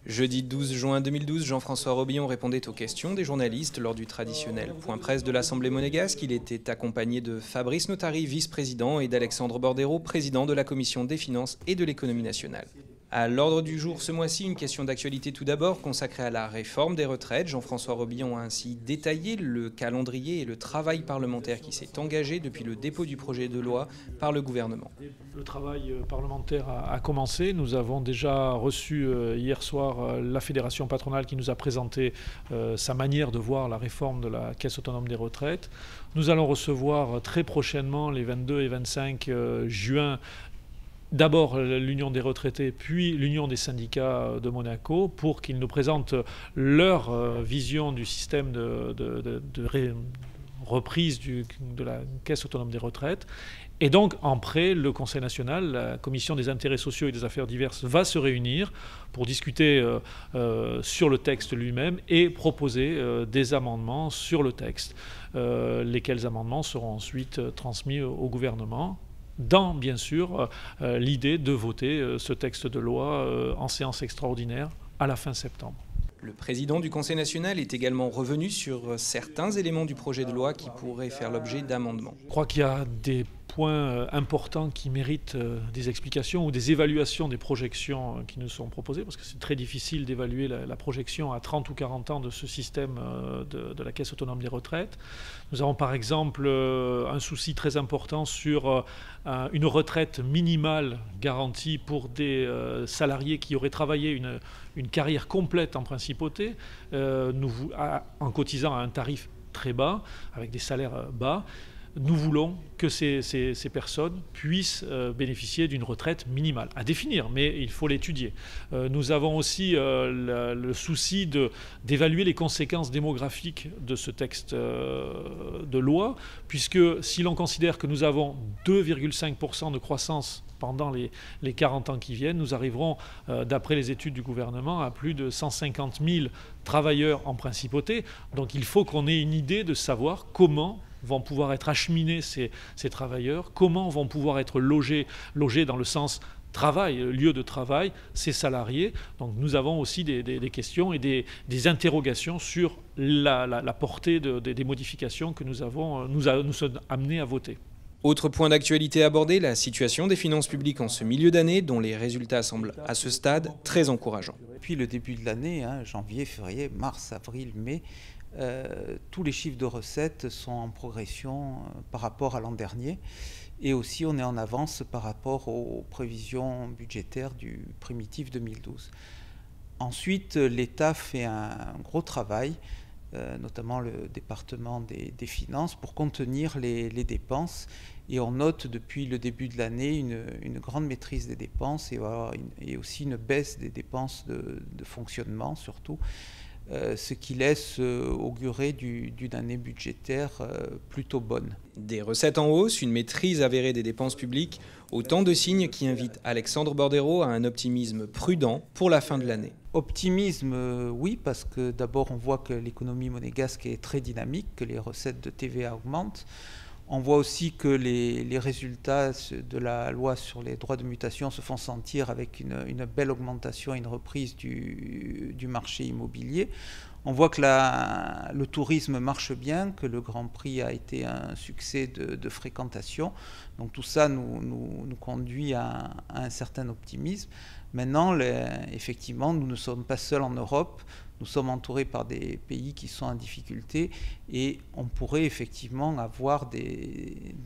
Jeudi 12 juin 2012, Jean-François Robillon répondait aux questions des journalistes lors du traditionnel point presse de l'Assemblée monégasque. Il était accompagné de Fabrice Notary, vice-président, et d'Alexandre Bordero, président de la Commission des finances et de l'économie nationale. À l'ordre du jour ce mois-ci, une question d'actualité tout d'abord consacrée à la réforme des retraites. Jean-François Robillon a ainsi détaillé le calendrier et le travail parlementaire qui s'est engagé depuis le dépôt du projet de loi par le gouvernement. Le travail parlementaire a commencé. Nous avons déjà reçu hier soir la Fédération patronale qui nous a présenté sa manière de voir la réforme de la Caisse autonome des retraites. Nous allons recevoir très prochainement, les 22 et 25 juin, d'abord l'Union des retraités, puis l'Union des syndicats de Monaco, pour qu'ils nous présentent leur vision du système de reprise de la Caisse autonome des retraites. Et donc, en prêt, le Conseil national, la Commission des intérêts sociaux et des affaires diverses, va se réunir pour discuter sur le texte lui-même et proposer des amendements sur le texte, lesquels amendements seront ensuite transmis au gouvernement, dans, bien sûr, l'idée de voter ce texte de loi en séance extraordinaire à la fin septembre. Le président du Conseil national est également revenu sur certains éléments du projet de loi qui pourraient faire l'objet d'amendements. Je crois qu'il y a des points importants qui méritent des explications ou des évaluations des projections qui nous sont proposées, parce que c'est très difficile d'évaluer la projection à 30 ou 40 ans de ce système de la Caisse autonome des retraites. Nous avons par exemple un souci très important sur une retraite minimale garantie pour des salariés qui auraient travaillé une carrière complète en principauté, en cotisant à un tarif très bas, avec des salaires bas. Nous voulons que ces personnes puissent bénéficier d'une retraite minimale, à définir, mais il faut l'étudier. Nous avons aussi le souci d'évaluer les conséquences démographiques de ce texte de loi, puisque si l'on considère que nous avons 2,5% de croissance pendant les 40 ans qui viennent, nous arriverons, d'après les études du gouvernement, à plus de 150 000 travailleurs en principauté. Donc il faut qu'on ait une idée de savoir comment vont pouvoir être acheminés ces travailleurs, comment vont pouvoir être logés dans le sens travail, lieu de travail, ces salariés. Donc nous avons aussi des questions et des interrogations sur la portée des modifications que nous sommes amenés à voter. Autre point d'actualité abordé, la situation des finances publiques en ce milieu d'année, dont les résultats semblent à ce stade très encourageants. Depuis le début de l'année, janvier, février, mars, avril, mai, tous les chiffres de recettes sont en progression par rapport à l'an dernier. Et aussi, on est en avance par rapport aux prévisions budgétaires du primitif 2012. Ensuite, l'État fait un gros travail, notamment le département des finances, pour contenir les dépenses. Et on note depuis le début de l'année une grande maîtrise des dépenses et aussi une baisse des dépenses de fonctionnement surtout, ce qui laisse augurer d'une année budgétaire plutôt bonne. Des recettes en hausse, une maîtrise avérée des dépenses publiques, autant de signes qui invitent Alexandre Bordero à un optimisme prudent pour la fin de l'année. Optimisme, oui, parce que d'abord on voit que l'économie monégasque est très dynamique, que les recettes de TVA augmentent. On voit aussi que les résultats de la loi sur les droits de mutation se font sentir avec une belle augmentation et une reprise du marché immobilier. On voit que le tourisme marche bien, que le Grand Prix a été un succès de fréquentation. Donc tout ça nous conduit à un certain optimisme. Maintenant, effectivement, nous ne sommes pas seuls en Europe. Nous sommes entourés par des pays qui sont en difficulté et on pourrait effectivement avoir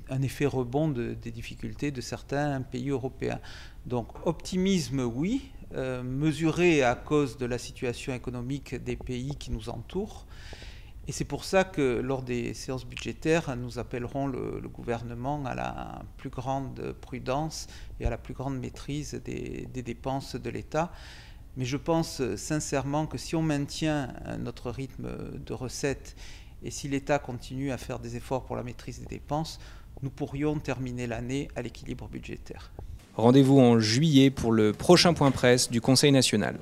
un effet rebond des difficultés de certains pays européens. Donc optimisme, oui, mesuré à cause de la situation économique des pays qui nous entourent. Et c'est pour ça que lors des séances budgétaires, nous appellerons le gouvernement à la plus grande prudence et à la plus grande maîtrise des dépenses de l'État. Mais je pense sincèrement que si on maintient notre rythme de recettes et si l'État continue à faire des efforts pour la maîtrise des dépenses, nous pourrions terminer l'année à l'équilibre budgétaire. Rendez-vous en juillet pour le prochain point presse du Conseil national.